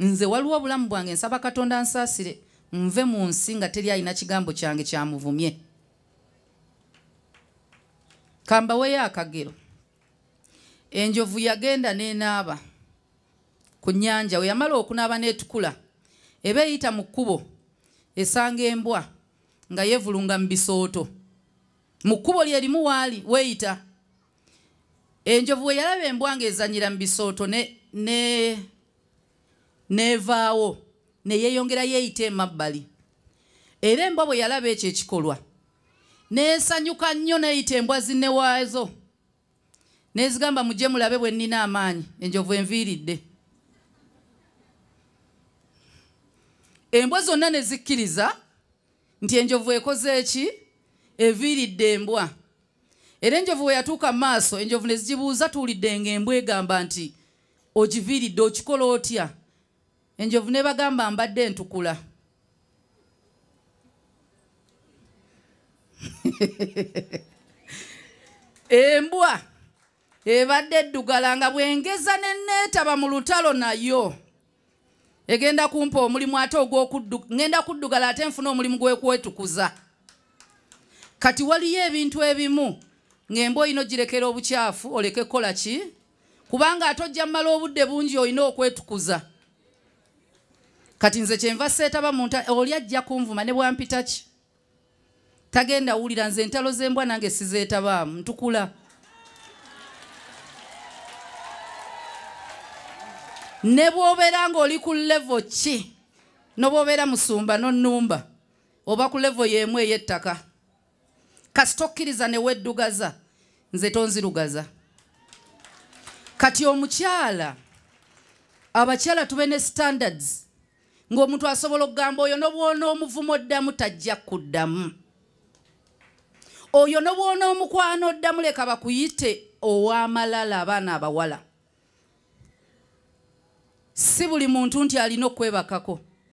nze waliwo obulamu bwange nsaba Katonda nsaasire nve mu nsi nga teri alina kigambo kyange kyamuvumye. Kambaweyo akagero. Enjovu yagenda n'enaaba ku nnyanja, we yamala okunaaba n'etukula eba eyita mu kkubo esanga embwa nga yeevulunga mu bisooto. Mu kkubo lye limu waali weeyita. Enjovu we yalaba embwa ng'ezanyira mu bisooto neevaawo ne yeeyongera yeeyita emabbali. Era embwa bwe yalaba ekyo ekikolwa neesanyuka nnyo neeyita embwa zinne waazo nezigamba mujje mulabe bwe nnina amaanyi, enjovu enviiridde. Embwa zonna ne zikkiriza nti enjovu ekoze eki? Eviiridde embwa. Era enjovu we yatuuka mu maaso, enjovu ne zigibuuza tuulidde ng'embwa egamba nti ogiviiridde okikola otya? Enjovu ne bagamba mbadde ntukula. Embwa ebadde eddugala nga bwengeza ne neetaba mu lutalo nayo egenda kumpa omulimu ate ngenda kuddugala ate nfuna omulimu gw'okwetukuza. Kati waliyo ebintu ebimu ng'embwa oyina ogirekera obukyafu oleke kukola ki? Kubanga ate ojja mmala obudde bungi oyina okwetukuza. Kati nze kyenva seetaba muntu oli ajja kunvuma ne bwampita ki? Tagenda wulira nze entalo z'embwa nange sizeetabaamu, ntukula. Ne bw'obeera ng'oli ku level ki? N'obw'obeera musumba n'onnumba oba ku level y'emu ey'ettaka. Kasita okkiriza ne weddugaza, nze tonzirugaza. Kati omukyala, abakyala tube ne standards ng'omuntu asobola okugamba oyo n'obwona omuvumo oddamu tajja kuddamu. Oyo n'obwona omukwano oddamu leka bakuyite ow'amalala abaana abawala. Si buli muntu nti alina okwebakako.